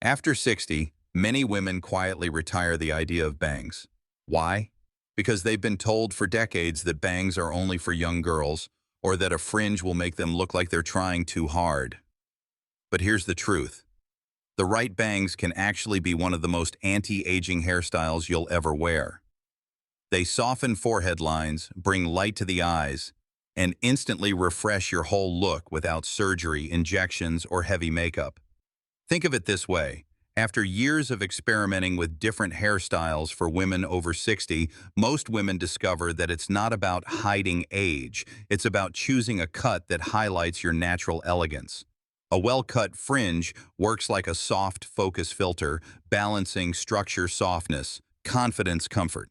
After 60, many women quietly retire the idea of bangs. Why? Because they've been told for decades that bangs are only for young girls, or that a fringe will make them look like they're trying too hard. But here's the truth. The right bangs can actually be one of the most anti-aging hairstyles you'll ever wear. They soften forehead lines, bring light to the eyes, and instantly refresh your whole look without surgery, injections, or heavy makeup. Think of it this way. After years of experimenting with different hairstyles for women over 60, most women discover that it's not about hiding age. It's about choosing a cut that highlights your natural elegance. A well-cut fringe works like a soft focus filter, balancing structure softness, confidence comfort.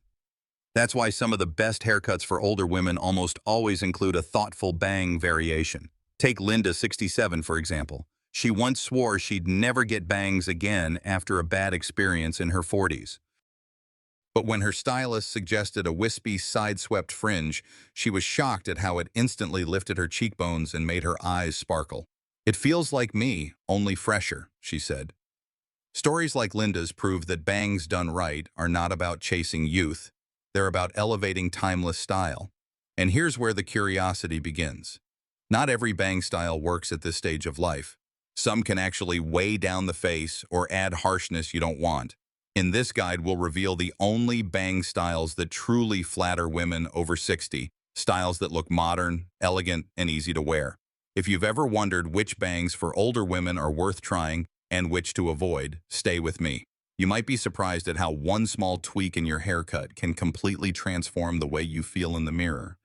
That's why some of the best haircuts for older women almost always include a thoughtful bang variation. Take Linda, 67, for example. She once swore she'd never get bangs again after a bad experience in her 40s. But when her stylist suggested a wispy, side-swept fringe, she was shocked at how it instantly lifted her cheekbones and made her eyes sparkle. "It feels like me, only fresher," she said. Stories like Linda's prove that bangs done right are not about chasing youth. They're about elevating timeless style. And here's where the curiosity begins. Not every bang style works at this stage of life. Some can actually weigh down the face or add harshness you don't want. In this guide, we'll reveal the only bang styles that truly flatter women over 60, styles that look modern, elegant, and easy to wear. If you've ever wondered which bangs for older women are worth trying and which to avoid, stay with me. You might be surprised at how one small tweak in your haircut can completely transform the way you feel in the mirror.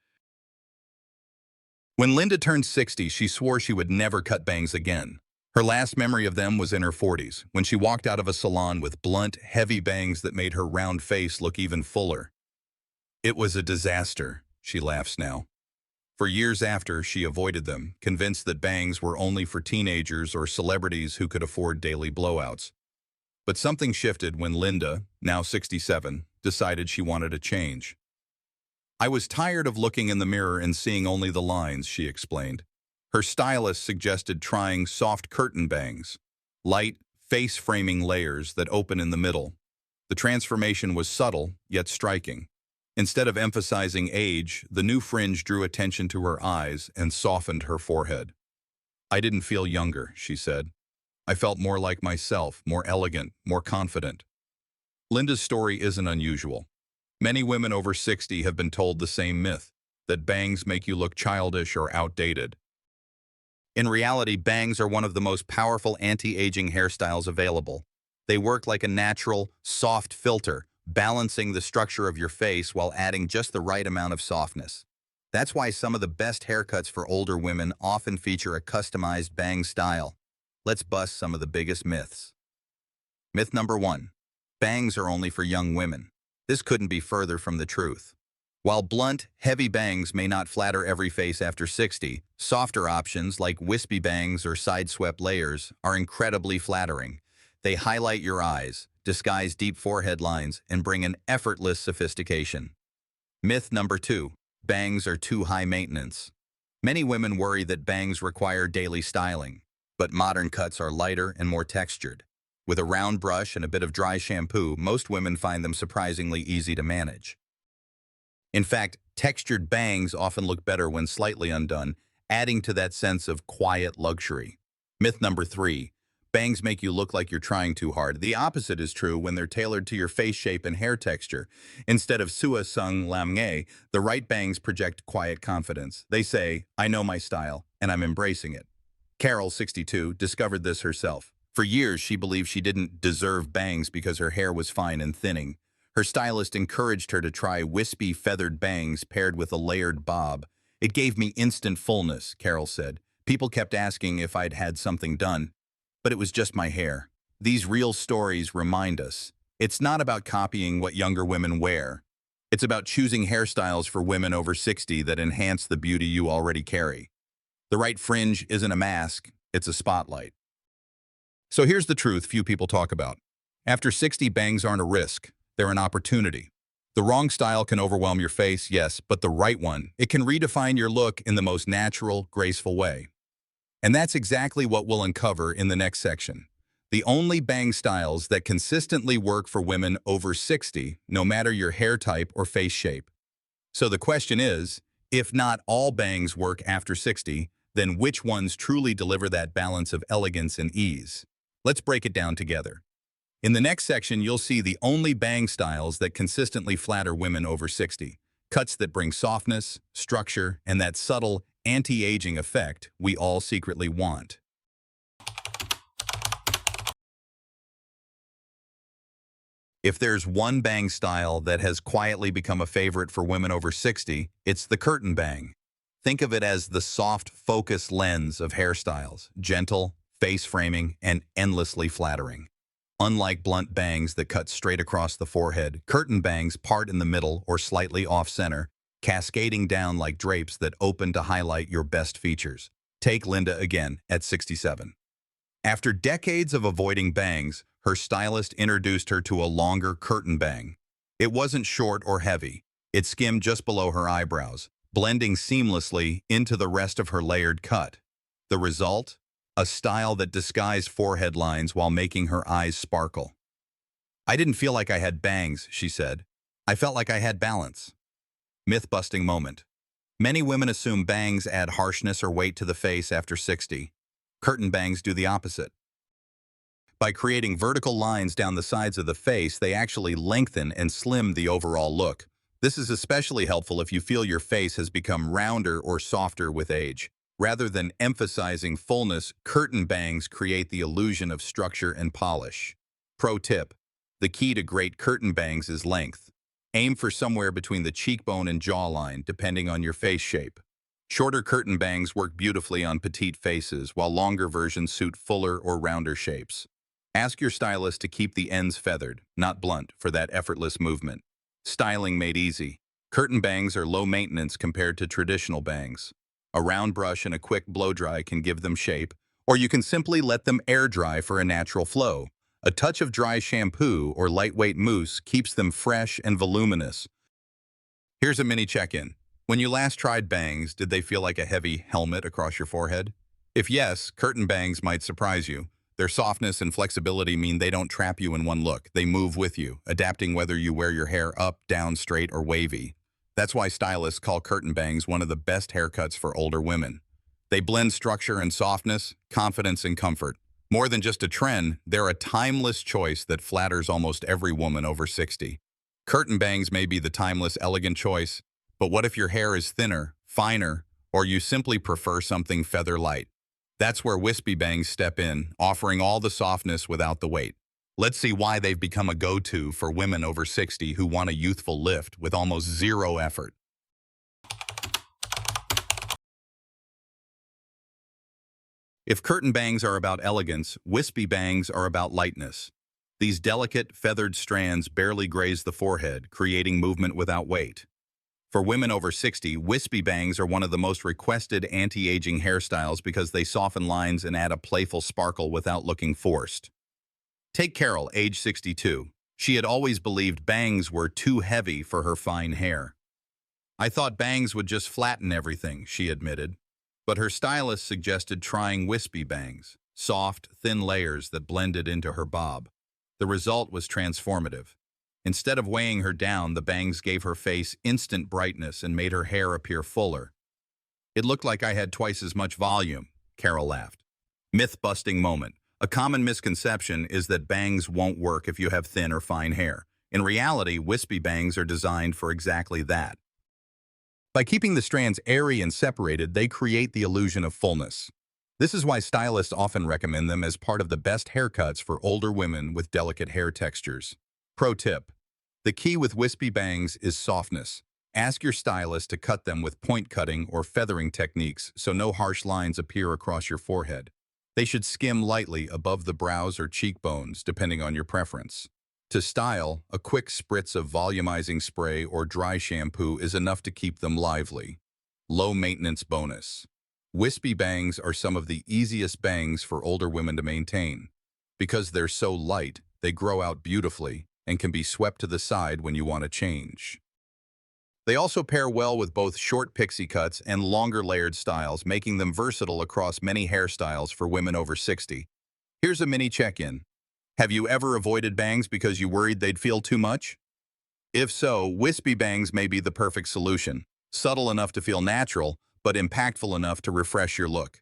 When Linda turned 60, she swore she would never cut bangs again. Her last memory of them was in her 40s, when she walked out of a salon with blunt, heavy bangs that made her round face look even fuller. "It was a disaster," she laughs now. For years after, she avoided them, convinced that bangs were only for teenagers or celebrities who could afford daily blowouts. But something shifted when Linda, now 67, decided she wanted a change. "I was tired of looking in the mirror and seeing only the lines," she explained. Her stylist suggested trying soft curtain bangs, light, face-framing layers that open in the middle. The transformation was subtle, yet striking. Instead of emphasizing age, the new fringe drew attention to her eyes and softened her forehead. "I didn't feel younger," she said. "I felt more like myself, more elegant, more confident." Linda's story isn't unusual. Many women over 60 have been told the same myth, that bangs make you look childish or outdated. In reality, bangs are one of the most powerful anti-aging hairstyles available. They work like a natural, soft filter, balancing the structure of your face while adding just the right amount of softness. That's why some of the best haircuts for older women often feature a customized bang style. Let's bust some of the biggest myths. Myth number 1. Bangs are only for young women. This couldn't be further from the truth. While blunt, heavy bangs may not flatter every face after 60, softer options like wispy bangs or side-swept layers are incredibly flattering. They highlight your eyes, disguise deep forehead lines, and bring an effortless sophistication. Myth number 2. Bangs are too high maintenance. Many women worry that bangs require daily styling, but modern cuts are lighter and more textured. With a round brush and a bit of dry shampoo, most women find them surprisingly easy to manage. In fact, textured bangs often look better when slightly undone, adding to that sense of quiet luxury. Myth number 3. Bangs make you look like you're trying too hard. The opposite is true when they're tailored to your face shape and hair texture. Instead of sua sung lam nge, the right bangs project quiet confidence. They say, "I know my style, and I'm embracing it." Carol, 62, discovered this herself. For years, she believed she didn't deserve bangs because her hair was fine and thinning. Her stylist encouraged her to try wispy, feathered bangs paired with a layered bob. "It gave me instant fullness," Carol said. "People kept asking if I'd had something done, but it was just my hair." These real stories remind us, it's not about copying what younger women wear. It's about choosing hairstyles for women over 60 that enhance the beauty you already carry. The right fringe isn't a mask, it's a spotlight. So here's the truth few people talk about. After 60, bangs aren't a risk. They're an opportunity. The wrong style can overwhelm your face, yes, but the right one, it can redefine your look in the most natural, graceful way. And that's exactly what we'll uncover in the next section. The only bang styles that consistently work for women over 60, no matter your hair type or face shape. So the question is, if not all bangs work after 60, then which ones truly deliver that balance of elegance and ease? Let's break it down together. In the next section, you'll see the only bang styles that consistently flatter women over 60. Cuts that bring softness, structure, and that subtle, anti-aging effect we all secretly want. If there's one bang style that has quietly become a favorite for women over 60, it's the curtain bang. Think of it as the soft focus lens of hairstyles, gentle, face framing, and endlessly flattering. Unlike blunt bangs that cut straight across the forehead, curtain bangs part in the middle or slightly off-center, cascading down like drapes that open to highlight your best features. Take Linda again at 67. After decades of avoiding bangs, her stylist introduced her to a longer curtain bang. It wasn't short or heavy. It skimmed just below her eyebrows, blending seamlessly into the rest of her layered cut. The result? A style that disguised forehead lines while making her eyes sparkle. "I didn't feel like I had bangs," she said. "I felt like I had balance." Myth-busting moment. Many women assume bangs add harshness or weight to the face after 60. Curtain bangs do the opposite. By creating vertical lines down the sides of the face, they actually lengthen and slim the overall look. This is especially helpful if you feel your face has become rounder or softer with age. Rather than emphasizing fullness, curtain bangs create the illusion of structure and polish. Pro tip: the key to great curtain bangs is length. Aim for somewhere between the cheekbone and jawline, depending on your face shape. Shorter curtain bangs work beautifully on petite faces, while longer versions suit fuller or rounder shapes. Ask your stylist to keep the ends feathered, not blunt, for that effortless movement. Styling made easy. Curtain bangs are low maintenance compared to traditional bangs. A round brush and a quick blow-dry can give them shape, or you can simply let them air dry for a natural flow. A touch of dry shampoo or lightweight mousse keeps them fresh and voluminous. Here's a mini check-in. When you last tried bangs, did they feel like a heavy helmet across your forehead? If yes, curtain bangs might surprise you. Their softness and flexibility mean they don't trap you in one look. They move with you, adapting whether you wear your hair up, down, straight, or wavy. That's why stylists call curtain bangs one of the best haircuts for older women. They blend structure and softness, confidence and comfort. More than just a trend, they're a timeless choice that flatters almost every woman over 60. Curtain bangs may be the timeless, elegant choice, but what if your hair is thinner, finer, or you simply prefer something feather light? That's where wispy bangs step in, offering all the softness without the weight. Let's see why they've become a go-to for women over 60 who want a youthful lift with almost zero effort. If curtain bangs are about elegance, wispy bangs are about lightness. These delicate, feathered strands barely graze the forehead, creating movement without weight. For women over 60, wispy bangs are one of the most requested anti-aging hairstyles because they soften lines and add a playful sparkle without looking forced. Take Carol, age 62. She had always believed bangs were too heavy for her fine hair. "I thought bangs would just flatten everything," she admitted. But her stylist suggested trying wispy bangs, soft, thin layers that blended into her bob. The result was transformative. Instead of weighing her down, the bangs gave her face instant brightness and made her hair appear fuller. "It looked like I had twice as much volume," Carol laughed. Myth-busting moment. A common misconception is that bangs won't work if you have thin or fine hair. In reality, wispy bangs are designed for exactly that. By keeping the strands airy and separated, they create the illusion of fullness. This is why stylists often recommend them as part of the best haircuts for older women with delicate hair textures. Pro tip: the key with wispy bangs is softness. Ask your stylist to cut them with point cutting or feathering techniques so no harsh lines appear across your forehead. They should skim lightly above the brows or cheekbones, depending on your preference. To style, a quick spritz of volumizing spray or dry shampoo is enough to keep them lively. Low maintenance bonus. Wispy bangs are some of the easiest bangs for older women to maintain. Because they're so light, they grow out beautifully and can be swept to the side when you want to change. They also pair well with both short pixie cuts and longer layered styles, making them versatile across many hairstyles for women over 60. Here's a mini check-in. Have you ever avoided bangs because you worried they'd feel too much? If so, wispy bangs may be the perfect solution. Subtle enough to feel natural, but impactful enough to refresh your look.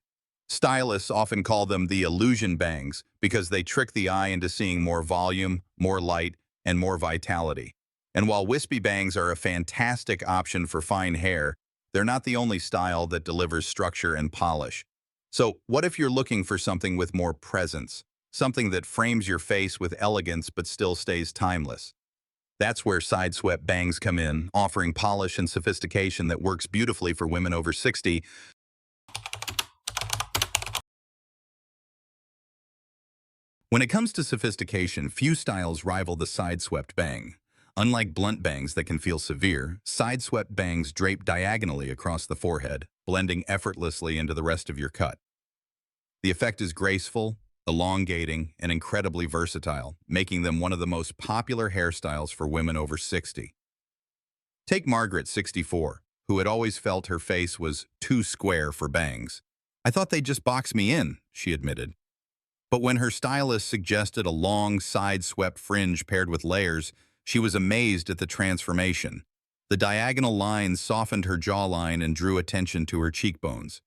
Stylists often call them the illusion bangs because they trick the eye into seeing more volume, more light, and more vitality. And while wispy bangs are a fantastic option for fine hair, they're not the only style that delivers structure and polish. So, what if you're looking for something with more presence? Something that frames your face with elegance but still stays timeless? That's where side-swept bangs come in, offering polish and sophistication that works beautifully for women over 60. When it comes to sophistication, few styles rival the side-swept bang. Unlike blunt bangs that can feel severe, side-swept bangs drape diagonally across the forehead, blending effortlessly into the rest of your cut. The effect is graceful, elongating, and incredibly versatile, making them one of the most popular hairstyles for women over 60. Take Margaret, 64, who had always felt her face was too square for bangs. "I thought they'd just box me in," she admitted. But when her stylist suggested a long, side-swept fringe paired with layers, she was amazed at the transformation. The diagonal lines softened her jawline and drew attention to her cheekbones.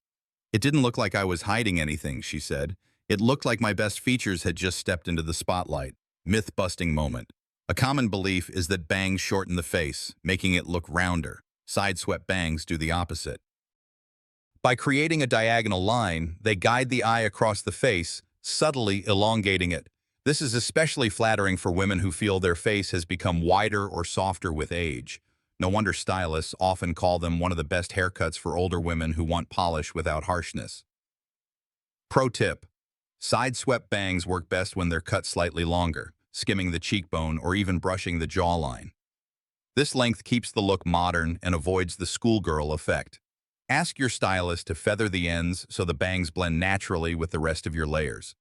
"It didn't look like I was hiding anything," she said. "It looked like my best features had just stepped into the spotlight." Myth-busting moment. A common belief is that bangs shorten the face, making it look rounder. Side-swept bangs do the opposite. By creating a diagonal line, they guide the eye across the face, subtly elongating it. This is especially flattering for women who feel their face has become wider or softer with age. No wonder stylists often call them one of the best haircuts for older women who want polish without harshness. Pro tip: side-swept bangs work best when they're cut slightly longer, skimming the cheekbone or even brushing the jawline. This length keeps the look modern and avoids the schoolgirl effect. Ask your stylist to feather the ends so the bangs blend naturally with the rest of your layers.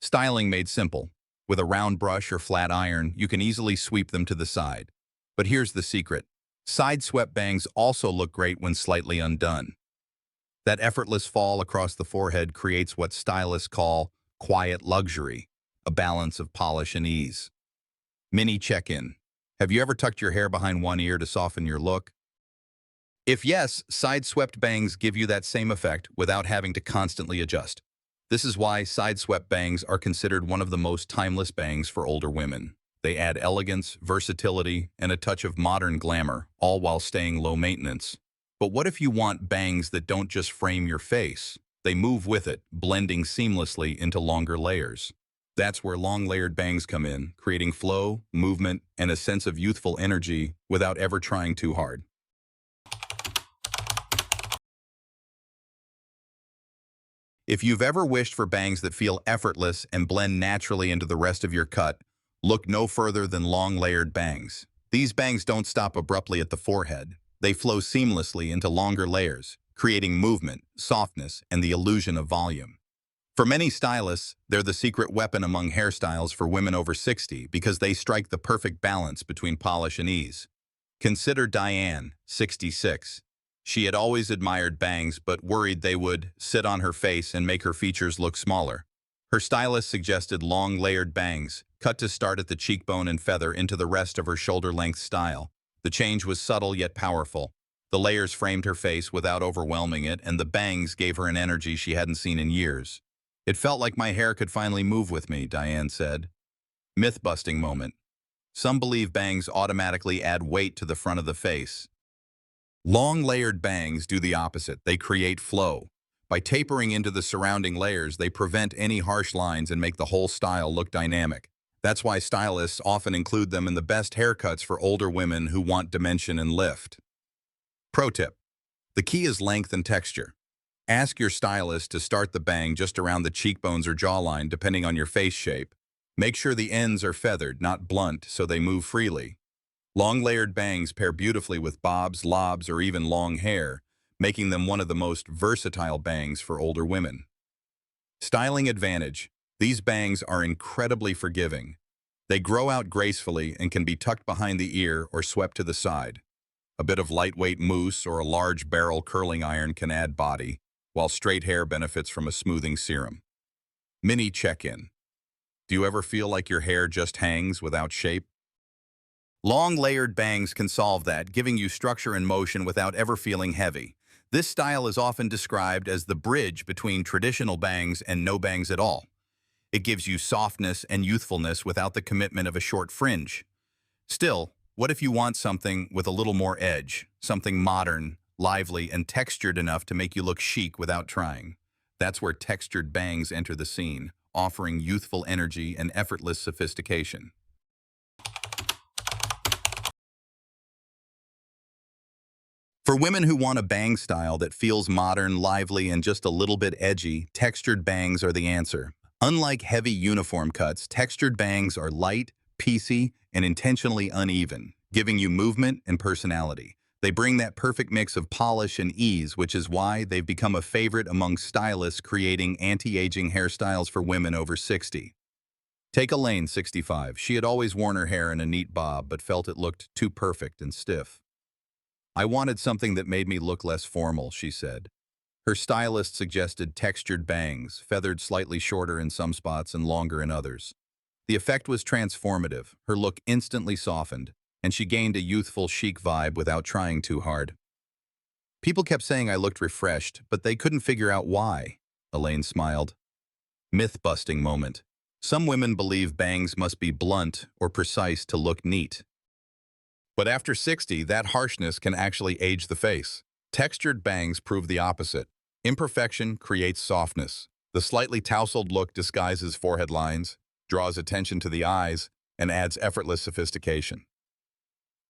Styling made simple. With a round brush or flat iron, you can easily sweep them to the side. But here's the secret. Side-swept bangs also look great when slightly undone. That effortless fall across the forehead creates what stylists call quiet luxury, a balance of polish and ease. Mini check-in. Have you ever tucked your hair behind one ear to soften your look? If yes, side-swept bangs give you that same effect without having to constantly adjust. This is why side-swept bangs are considered one of the most timeless bangs for older women. They add elegance, versatility, and a touch of modern glamour, all while staying low maintenance. But what if you want bangs that don't just frame your face? They move with it, blending seamlessly into longer layers. That's where long layered bangs come in, creating flow, movement, and a sense of youthful energy without ever trying too hard. If you've ever wished for bangs that feel effortless and blend naturally into the rest of your cut, look no further than long layered bangs. These bangs don't stop abruptly at the forehead. They flow seamlessly into longer layers, creating movement, softness, and the illusion of volume. For many stylists, they're the secret weapon among hairstyles for women over 60 because they strike the perfect balance between polish and ease. Consider Diane, 66. She had always admired bangs but worried they would sit on her face and make her features look smaller. Her stylist suggested long layered bangs, cut to start at the cheekbone and feather into the rest of her shoulder-length style. The change was subtle yet powerful. The layers framed her face without overwhelming it, and the bangs gave her an energy she hadn't seen in years. "It felt like my hair could finally move with me," Diane said. Myth-busting moment. Some believe bangs automatically add weight to the front of the face. Long layered bangs do the opposite. They create flow. By tapering into the surrounding layers, they prevent any harsh lines and make the whole style look dynamic. That's why stylists often include them in the best haircuts for older women who want dimension and lift. Pro tip: the key is length and texture. Ask your stylist to start the bang just around the cheekbones or jawline, depending on your face shape. Make sure the ends are feathered, not blunt, so they move freely. Long layered bangs pair beautifully with bobs, lobs, or even long hair, making them one of the most versatile bangs for older women. Styling advantage: these bangs are incredibly forgiving. They grow out gracefully and can be tucked behind the ear or swept to the side. A bit of lightweight mousse or a large barrel curling iron can add body, while straight hair benefits from a smoothing serum. Mini check-in. Do you ever feel like your hair just hangs without shape? Long layered bangs can solve that, giving you structure and motion without ever feeling heavy. This style is often described as the bridge between traditional bangs and no bangs at all. It gives you softness and youthfulness without the commitment of a short fringe. Still, what if you want something with a little more edge, something modern, lively, and textured enough to make you look chic without trying? That's where textured bangs enter the scene, offering youthful energy and effortless sophistication. For women who want a bang style that feels modern, lively, and just a little bit edgy, textured bangs are the answer. Unlike heavy uniform cuts, textured bangs are light, piecey, and intentionally uneven, giving you movement and personality. They bring that perfect mix of polish and ease, which is why they've become a favorite among stylists creating anti-aging hairstyles for women over 60. Take Elaine, 65. She had always worn her hair in a neat bob, but felt it looked too perfect and stiff. I wanted something that made me look less formal, she said. Her stylist suggested textured bangs, feathered slightly shorter in some spots and longer in others. The effect was transformative. Her look instantly softened, and she gained a youthful, chic vibe without trying too hard. People kept saying I looked refreshed, but they couldn't figure out why. Elaine smiled. Myth-busting moment. Some women believe bangs must be blunt or precise to look neat. But after 60, that harshness can actually age the face. Textured bangs prove the opposite. Imperfection creates softness. The slightly tousled look disguises forehead lines, draws attention to the eyes, and adds effortless sophistication.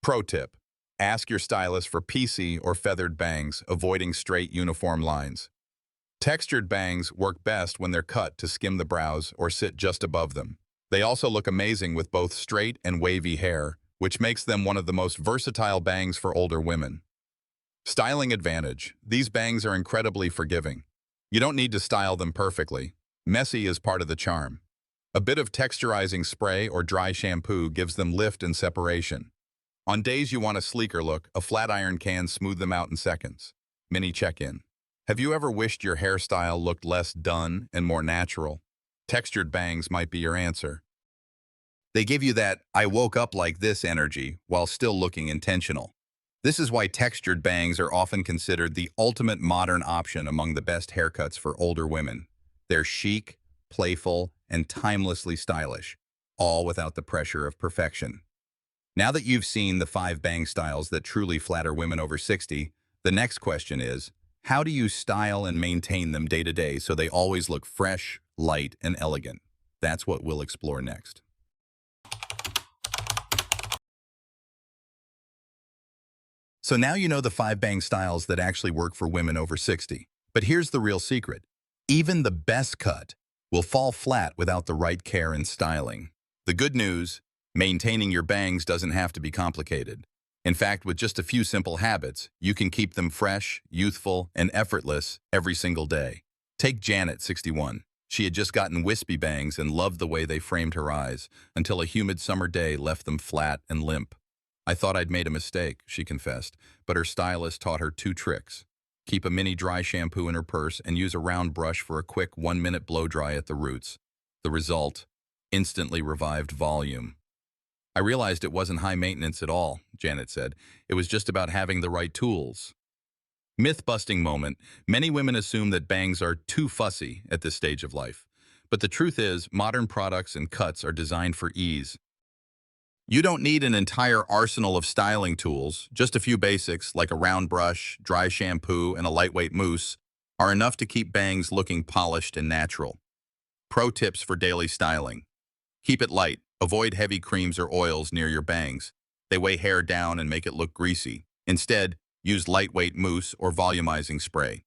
Pro tip: ask your stylist for piecey or feathered bangs, avoiding straight uniform lines. Textured bangs work best when they're cut to skim the brows or sit just above them. They also look amazing with both straight and wavy hair, which makes them one of the most versatile bangs for older women. Styling advantage: these bangs are incredibly forgiving. You don't need to style them perfectly. Messy is part of the charm. A bit of texturizing spray or dry shampoo gives them lift and separation. On days you want a sleeker look, a flat iron can smooth them out in seconds. Mini check-in: have you ever wished your hairstyle looked less done and more natural? Textured bangs might be your answer. They give you that "I woke up like this" energy while still looking intentional. This is why textured bangs are often considered the ultimate modern option among the best haircuts for older women. They're chic, playful, and timelessly stylish, all without the pressure of perfection. Now that you've seen the 5 bang styles that truly flatter women over 60, the next question is, how do you style and maintain them day to day so they always look fresh, light, and elegant? That's what we'll explore next. So now you know the 5 bang styles that actually work for women over 60. But here's the real secret. Even the best cut will fall flat without the right care and styling. The good news: maintaining your bangs doesn't have to be complicated. In fact, with just a few simple habits, you can keep them fresh, youthful, and effortless every single day. Take Janet, 61. She had just gotten wispy bangs and loved the way they framed her eyes, until a humid summer day left them flat and limp. I thought I'd made a mistake, she confessed, but her stylist taught her 2 tricks. Keep a mini dry shampoo in her purse and use a round brush for a quick 1-minute blow dry at the roots. The result: instantly revived volume. I realized it wasn't high maintenance at all, Janet said. It was just about having the right tools. Myth-busting moment: many women assume that bangs are too fussy at this stage of life. But the truth is, modern products and cuts are designed for ease. You don't need an entire arsenal of styling tools. Just a few basics, like a round brush, dry shampoo, and a lightweight mousse, are enough to keep bangs looking polished and natural. Pro tips for daily styling: keep it light. Avoid heavy creams or oils near your bangs. They weigh hair down and make it look greasy. Instead, use lightweight mousse or volumizing spray.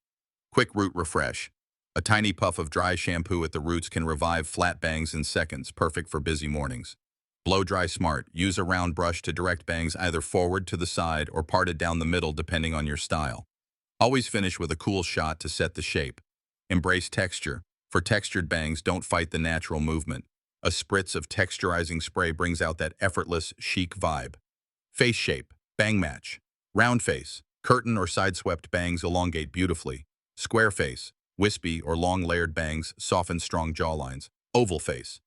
Quick root refresh: a tiny puff of dry shampoo at the roots can revive flat bangs in seconds, perfect for busy mornings. Blow dry smart: use a round brush to direct bangs either forward, to the side, or parted down the middle depending on your style. Always finish with a cool shot to set the shape. Embrace texture. For textured bangs, don't fight the natural movement. A spritz of texturizing spray brings out that effortless, chic vibe. Face shape: bang match. Round face: curtain or side-swept bangs elongate beautifully. Square face: wispy or long layered bangs soften strong jawlines. Oval face: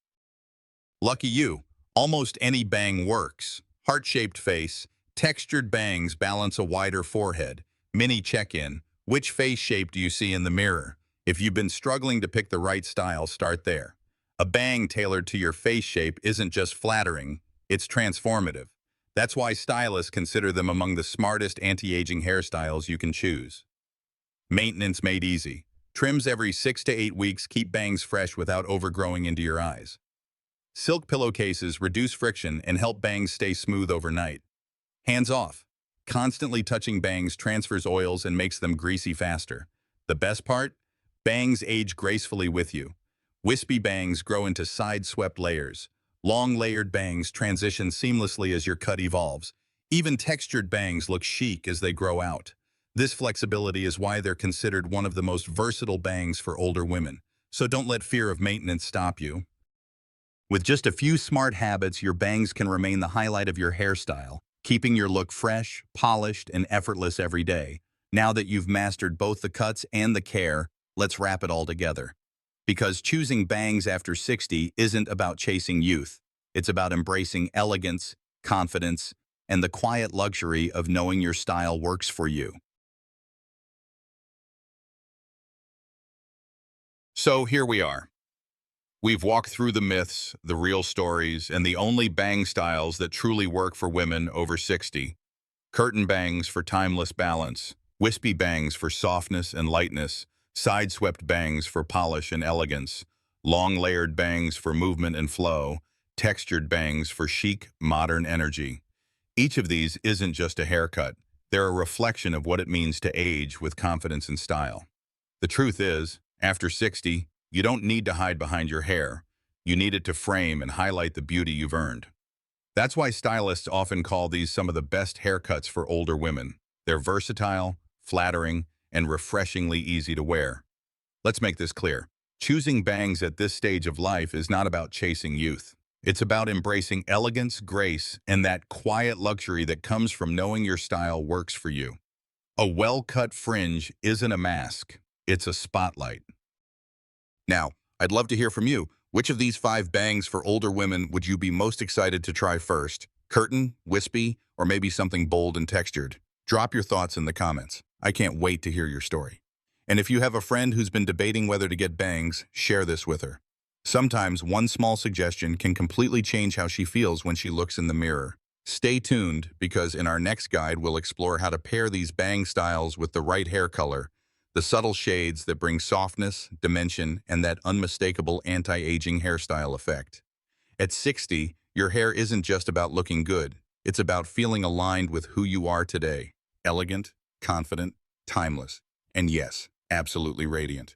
Lucky you, almost any bang works. Heart-shaped face, textured bangs balance a wider forehead. Mini check-in, which face shape do you see in the mirror? If you've been struggling to pick the right style, start there. A bang tailored to your face shape isn't just flattering, it's transformative. That's why stylists consider them among the smartest anti-aging hairstyles you can choose. Maintenance made easy. Trims every 6 to 8 weeks keep bangs fresh without overgrowing into your eyes. Silk pillowcases reduce friction and help bangs stay smooth overnight. Hands off. Constantly touching bangs transfers oils and makes them greasy faster. The best part? Bangs age gracefully with you. Wispy bangs grow into side-swept layers. Long layered bangs transition seamlessly as your cut evolves. Even textured bangs look chic as they grow out. This flexibility is why they're considered one of the most versatile bangs for older women. So don't let fear of maintenance stop you. With just a few smart habits, your bangs can remain the highlight of your hairstyle, keeping your look fresh, polished, and effortless every day. Now that you've mastered both the cuts and the care, let's wrap it all together. Because choosing bangs after 60 isn't about chasing youth. It's about embracing elegance, confidence, and the quiet luxury of knowing your style works for you. So here we are. We've walked through the myths, the real stories, and the only bang styles that truly work for women over 60. Curtain bangs for timeless balance, wispy bangs for softness and lightness, side-swept bangs for polish and elegance, long layered bangs for movement and flow, textured bangs for chic, modern energy. Each of these isn't just a haircut. They're a reflection of what it means to age with confidence and style. The truth is, after 60, you don't need to hide behind your hair. You need it to frame and highlight the beauty you've earned. That's why stylists often call these some of the best haircuts for older women. They're versatile, flattering, and refreshingly easy to wear. Let's make this clear. Choosing bangs at this stage of life is not about chasing youth. It's about embracing elegance, grace, and that quiet luxury that comes from knowing your style works for you. A well-cut fringe isn't a mask, it's a spotlight. Now, I'd love to hear from you. Which of these 5 bangs for older women would you be most excited to try first? Curtain, wispy, or maybe something bold and textured? Drop your thoughts in the comments. I can't wait to hear your story. And if you have a friend who's been debating whether to get bangs, share this with her. Sometimes one small suggestion can completely change how she feels when she looks in the mirror. Stay tuned, because in our next guide, we'll explore how to pair these bang styles with the right hair color, the subtle shades that bring softness, dimension, and that unmistakable anti-aging hairstyle effect. At 60, your hair isn't just about looking good. It's about feeling aligned with who you are today. Elegant, confident, timeless, and yes, absolutely radiant.